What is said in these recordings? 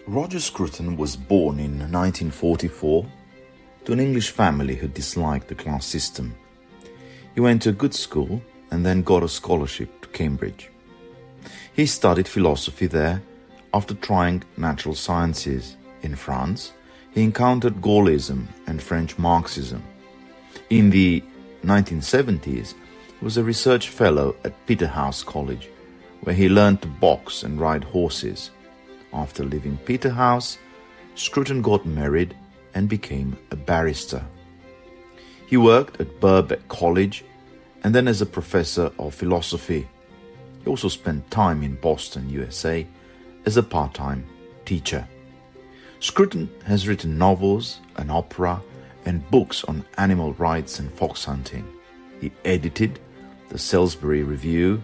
Roger Scruton was born in 1944 to an English family who disliked the class system. He went to a good school and then got a scholarship to Cambridge. He studied philosophy there. After trying natural sciences in France, he encountered Gaullism and French Marxism. In the 1970s, he was a research fellow at Peterhouse College, where he learned to box and ride horses. After leaving Peterhouse, Scruton got married and became a barrister. He worked at Birkbeck College and then as a professor of philosophy. He also spent time in Boston, USA, as a part-time teacher. Scruton has written novels, an opera, and books on animal rights and fox hunting. He edited the Salisbury Review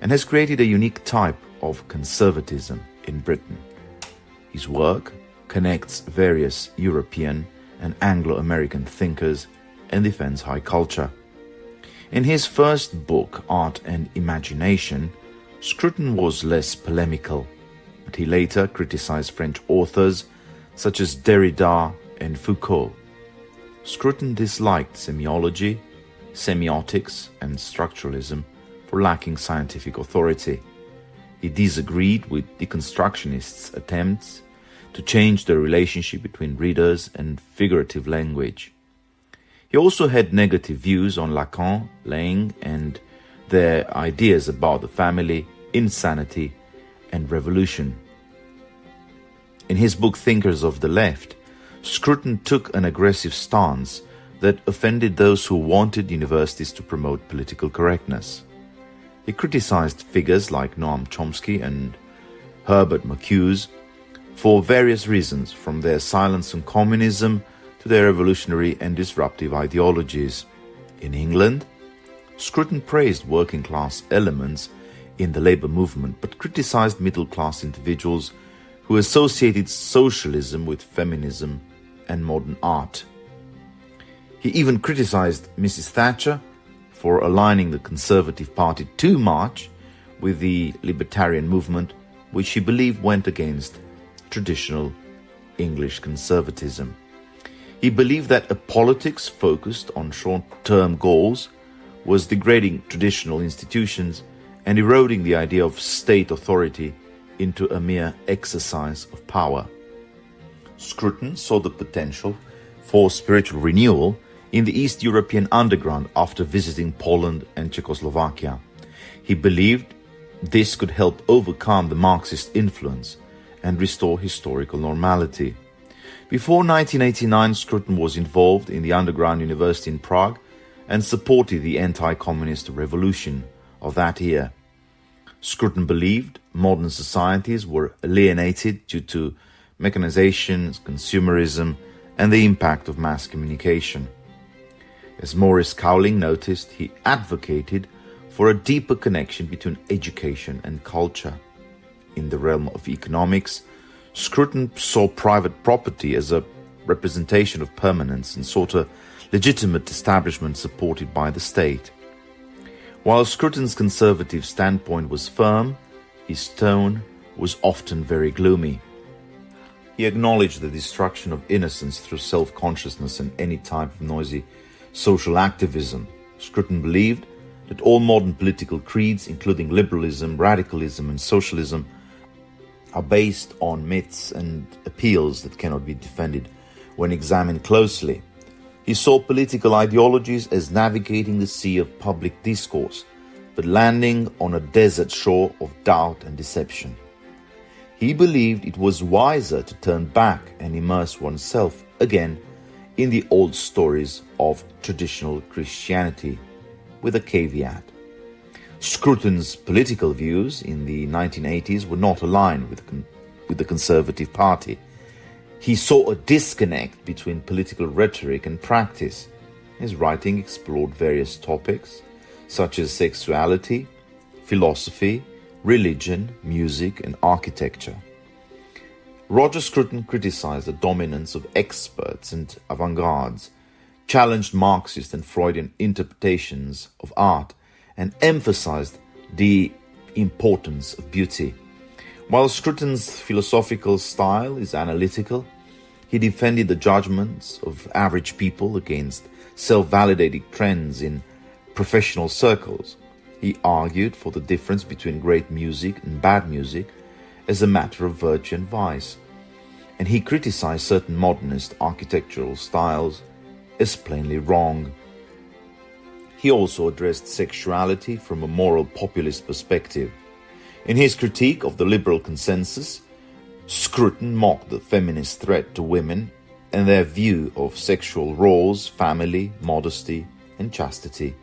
and has created a unique type of conservatism in Britain. His work connects various European and Anglo-American thinkers and defends high culture. In his first book, Art and Imagination, Scruton was less polemical, but he later criticized French authors such as Derrida and Foucault. Scruton disliked semiology, semiotics, and structuralism for lacking scientific authority. He disagreed with deconstructionists' attempts to change the relationship between readers and figurative language. He also had negative views on Lacan, Laing, and their ideas about the family, insanity, and revolution. In his book Thinkers of the Left, Scruton took an aggressive stance that offended those who wanted universities to promote political correctness. He criticized figures like Noam Chomsky and Herbert Marcuse for various reasons, from their silence on communism to their revolutionary and disruptive ideologies. In England, Scruton praised working-class elements in the labour movement but criticized middle-class individuals who associated socialism with feminism and modern art. He even criticized Mrs. Thatcher for aligning the Conservative Party too much with the libertarian movement, which he believed went against traditional English conservatism. He believed that a politics focused on short-term goals was degrading traditional institutions and eroding the idea of state authority into a mere exercise of power. Scruton saw the potential for spiritual renewal in the East European underground after visiting Poland and Czechoslovakia. He believed this could help overcome the Marxist influence and restore historical normality. Before 1989, Scruton was involved in the underground university in Prague and supported the anti-communist revolution of that year. Scruton believed modern societies were alienated due to mechanization, consumerism, and the impact of mass communication. As Maurice Cowling noticed, he advocated for a deeper connection between education and culture. In the realm of economics, Scruton saw private property as a representation of permanence and sought a legitimate establishment supported by the state. While Scruton's conservative standpoint was firm, his tone was often very gloomy. He acknowledged the destruction of innocence through self-consciousness and any type of noisy social activism. Scruton believed that all modern political creeds, including liberalism, radicalism, and socialism, are based on myths and appeals that cannot be defended when examined closely. He saw political ideologies as navigating the sea of public discourse, but landing on a desert shore of doubt and deception. He believed it was wiser to turn back and immerse oneself again in the old stories of traditional Christianity, with a caveat. Scruton's political views in the 1980s were not aligned with the Conservative Party. He saw a disconnect between political rhetoric and practice. His writing explored various topics, such as sexuality, philosophy, religion, music, and architecture. Roger Scruton criticized the dominance of experts and avant-gardes, challenged Marxist and Freudian interpretations of art, and emphasized the importance of beauty. While Scruton's philosophical style is analytical, he defended the judgments of average people against self-validating trends in professional circles. He argued for the difference between great music and bad music as a matter of virtue and vice, and he criticized certain modernist architectural styles as plainly wrong. He also addressed sexuality from a moral populist perspective. In his critique of the liberal consensus, Scruton mocked the feminist threat to women and their view of sexual roles, family, modesty, and chastity.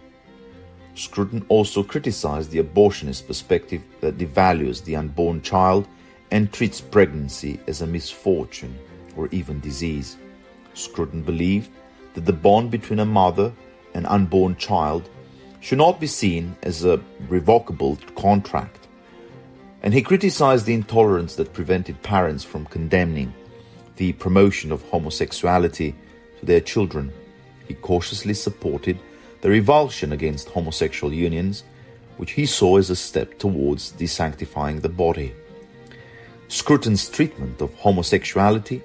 Scruton also criticized the abortionist perspective that devalues the unborn child and treats pregnancy as a misfortune or even disease. Scruton believed that the bond between a mother and unborn child should not be seen as a revocable contract, and he criticized the intolerance that prevented parents from condemning the promotion of homosexuality to their children. He cautiously supported the revulsion against homosexual unions, which he saw as a step towards desanctifying the body. Scruton's treatment of homosexuality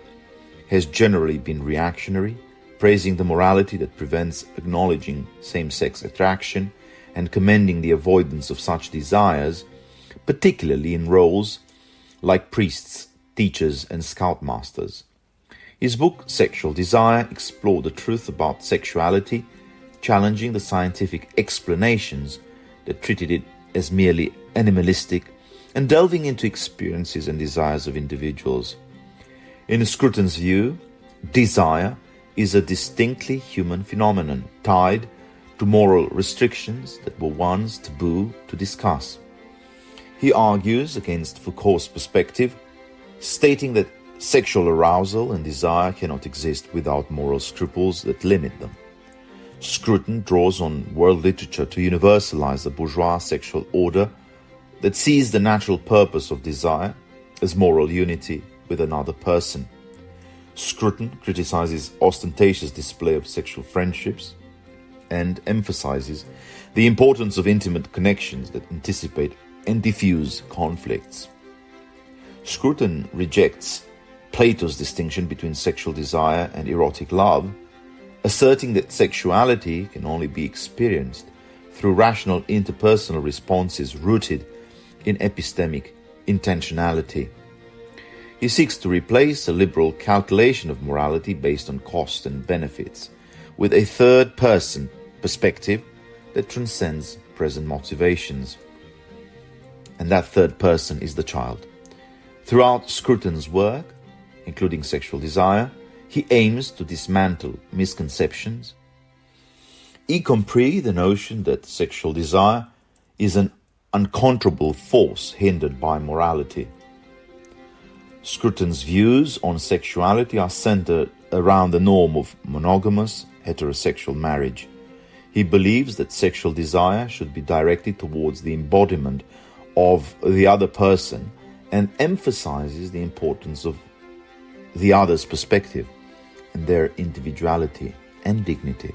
has generally been reactionary, praising the morality that prevents acknowledging same-sex attraction and commending the avoidance of such desires, particularly in roles like priests, teachers, and scoutmasters. His book, Sexual Desire, explored the truth about sexuality, challenging the scientific explanations that treated it as merely animalistic and delving into experiences and desires of individuals. In Scruton's view, desire is a distinctly human phenomenon tied to moral restrictions that were once taboo to discuss. He argues against Foucault's perspective, stating that sexual arousal and desire cannot exist without moral scruples that limit them. Scruton draws on world literature to universalize the bourgeois sexual order that sees the natural purpose of desire as moral unity with another person. Scruton criticizes ostentatious display of sexual friendships and emphasizes the importance of intimate connections that anticipate and diffuse conflicts. Scruton rejects Plato's distinction between sexual desire and erotic love, asserting that sexuality can only be experienced through rational interpersonal responses rooted in epistemic intentionality. He seeks to replace a liberal calculation of morality based on cost and benefits with a third-person perspective that transcends present motivations. And that third person is the child. Throughout Scruton's work, including Sexual Desire, he aims to dismantle misconceptions, y compris the notion that sexual desire is an uncontrollable force hindered by morality. Scruton's views on sexuality are centered around the norm of monogamous heterosexual marriage. He believes that sexual desire should be directed towards the embodiment of the other person and emphasizes the importance of the other's perspective and their individuality and dignity.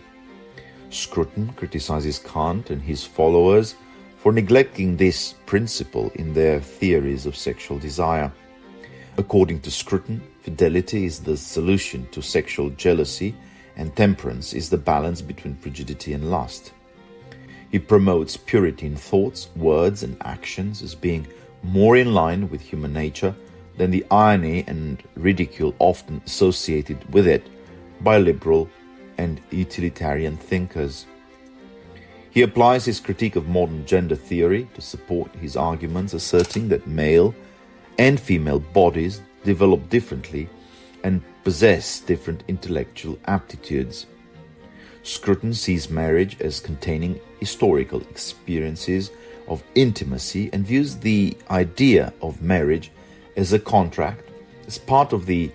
Scruton criticizes Kant and his followers for neglecting this principle in their theories of sexual desire. According to Scruton, fidelity is the solution to sexual jealousy and temperance is the balance between frigidity and lust. He promotes purity in thoughts, words, and actions as being more in line with human nature than the irony and ridicule often associated with it by liberal and utilitarian thinkers. He applies his critique of modern gender theory to support his arguments, asserting that male and female bodies develop differently and possess different intellectual aptitudes. Scruton sees marriage as containing historical experiences of intimacy and views the idea of marriage as a contract as part of the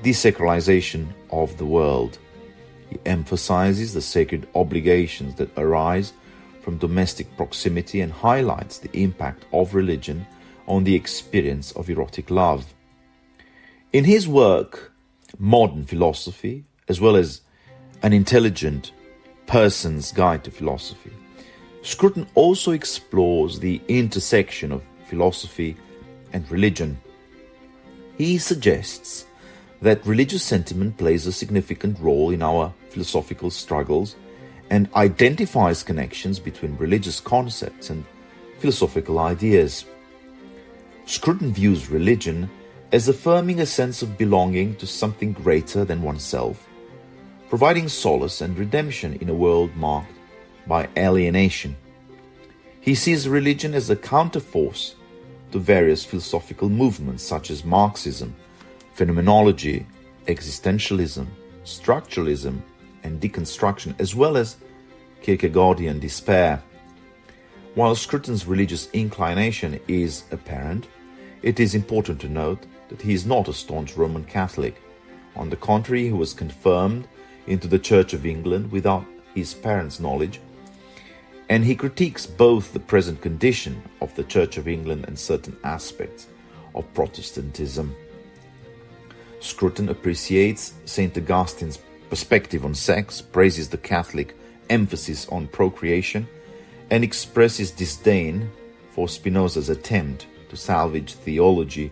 desacralization of the world. He emphasizes the sacred obligations that arise from domestic proximity and highlights the impact of religion on the experience of erotic love. In his work, Modern Philosophy, as well as An Intelligent Person's Guide to Philosophy, Scruton also explores the intersection of philosophy and religion. He suggests that religious sentiment plays a significant role in our philosophical struggles and identifies connections between religious concepts and philosophical ideas. Scruton views religion as affirming a sense of belonging to something greater than oneself, providing solace and redemption in a world marked by alienation. He sees religion as a counterforce to various philosophical movements such as Marxism, phenomenology, existentialism, structuralism, and deconstruction, as well as Kierkegaardian despair. While Scruton's religious inclination is apparent, it is important to note that he is not a staunch Roman Catholic. On the contrary, he was confirmed into the Church of England without his parents' knowledge, and he critiques both the present condition of the Church of England and certain aspects of Protestantism. Scruton appreciates St. Augustine's perspective on sex, praises the Catholic emphasis on procreation, and expresses disdain for Spinoza's attempt to salvage theology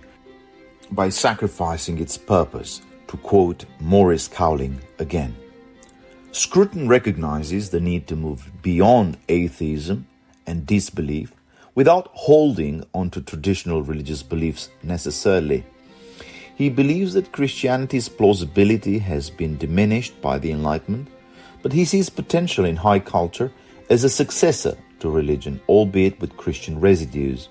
by sacrificing its purpose, to quote Maurice Cowling again. Scruton recognizes the need to move beyond atheism and disbelief without holding onto traditional religious beliefs necessarily. He believes that Christianity's plausibility has been diminished by the Enlightenment, but he sees potential in high culture as a successor to religion, albeit with Christian residues.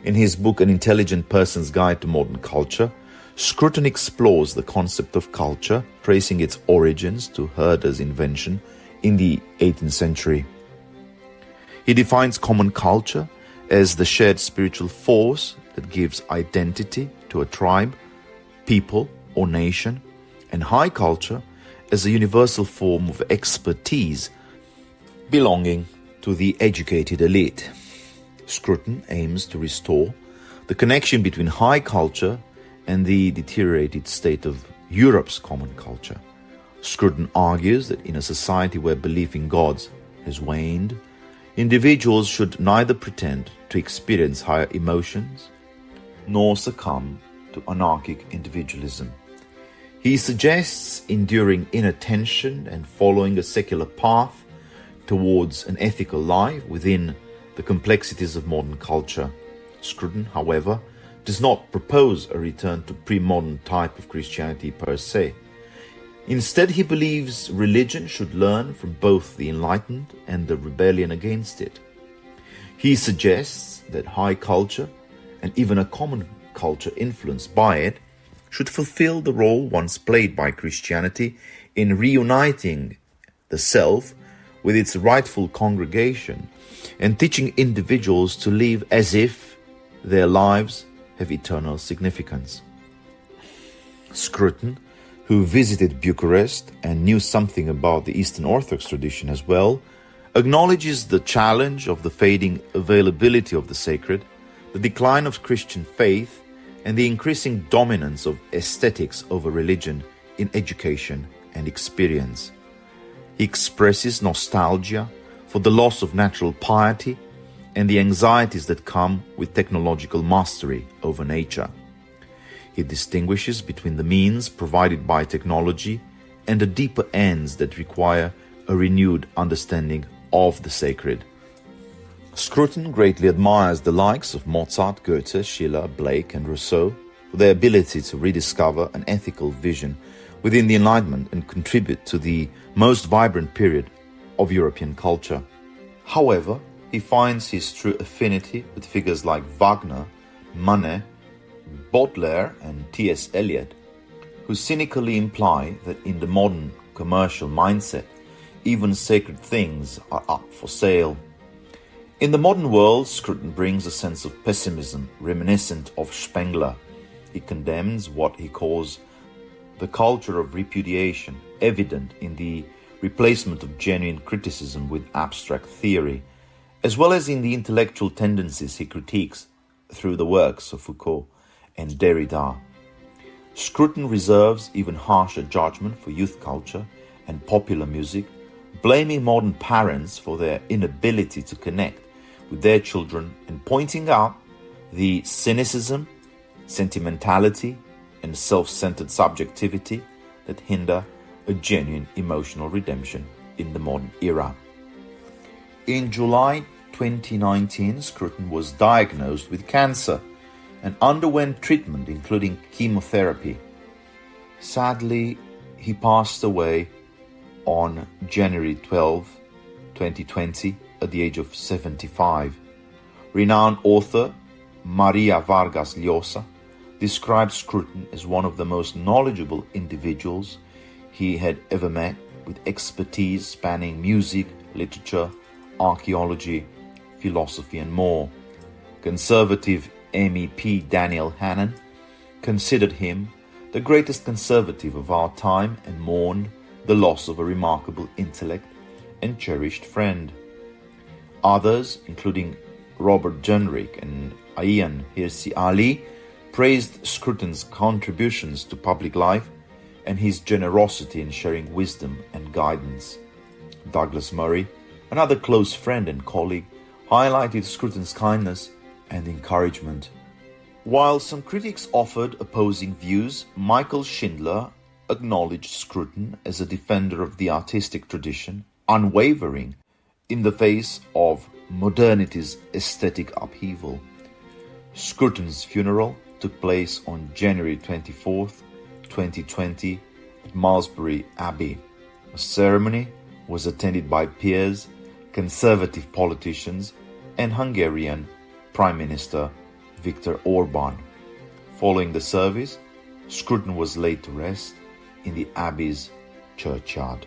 In his book An Intelligent Person's Guide to Modern Culture, Scruton explores the concept of culture, tracing its origins to Herder's invention in the 18th century. He defines common culture as the shared spiritual force that gives identity to a tribe, people, or nation, and high culture as a universal form of expertise belonging to the educated elite. Scruton aims to restore the connection between high culture and the deteriorated state of Europe's common culture. Scruton argues that in a society where belief in gods has waned, individuals should neither pretend to experience higher emotions nor succumb to anarchic individualism. He suggests enduring inner tension and following a secular path towards an ethical life within the complexities of modern culture. Scruton, however, does not propose a return to pre-modern type of Christianity per se. Instead, he believes religion should learn from both the Enlightenment and the rebellion against it. He suggests that high culture, and even a common culture influenced by it, should fulfill the role once played by Christianity in reuniting the self with its rightful congregation and teaching individuals to live as if their lives have eternal significance. Scruton, who visited Bucharest and knew something about the Eastern Orthodox tradition as well, acknowledges the challenge of the fading availability of the sacred, the decline of Christian faith, and the increasing dominance of aesthetics over religion in education and experience. He expresses nostalgia for the loss of natural piety and the anxieties that come with technological mastery over nature. He distinguishes between the means provided by technology and the deeper ends that require a renewed understanding of the sacred. Scruton greatly admires the likes of Mozart, Goethe, Schiller, Blake, and Rousseau for their ability to rediscover an ethical vision within the Enlightenment and contribute to the most vibrant period of European culture. However, he finds his true affinity with figures like Wagner, Manet, Baudelaire, and T.S. Eliot, who cynically imply that in the modern commercial mindset, even sacred things are up for sale. In the modern world, Scruton brings a sense of pessimism reminiscent of Spengler. He condemns what he calls the culture of repudiation, evident in the replacement of genuine criticism with abstract theory, as well as in the intellectual tendencies he critiques through the works of Foucault and Derrida. Scruton reserves even harsher judgment for youth culture and popular music, blaming modern parents for their inability to connect with their children and pointing out the cynicism, sentimentality, and self-centered subjectivity that hinder a genuine emotional redemption in the modern era. In July 2019, Scruton was diagnosed with cancer and underwent treatment including chemotherapy. Sadly, he passed away on January 12, 2020, at the age of 75. Renowned author Maria Vargas Llosa described Scruton as one of the most knowledgeable individuals he had ever met, with expertise spanning music, literature, archaeology, philosophy, and more. Conservative MEP Daniel Hannan considered him the greatest conservative of our time and mourned the loss of a remarkable intellect and cherished friend. Others, including Robert Jenrick and Ian Hirsi Ali, praised Scruton's contributions to public life and his generosity in sharing wisdom and guidance. Douglas Murray, another close friend and colleague, highlighted Scruton's kindness and encouragement. While some critics offered opposing views, Michael Schindler acknowledged Scruton as a defender of the artistic tradition, unwavering in the face of modernity's aesthetic upheaval. Scruton's funeral took place on January 24th, 2020 at Malmesbury Abbey. A ceremony was attended by peers, conservative politicians, and Hungarian Prime Minister Viktor Orban. Following the service, Scruton was laid to rest in the Abbey's churchyard.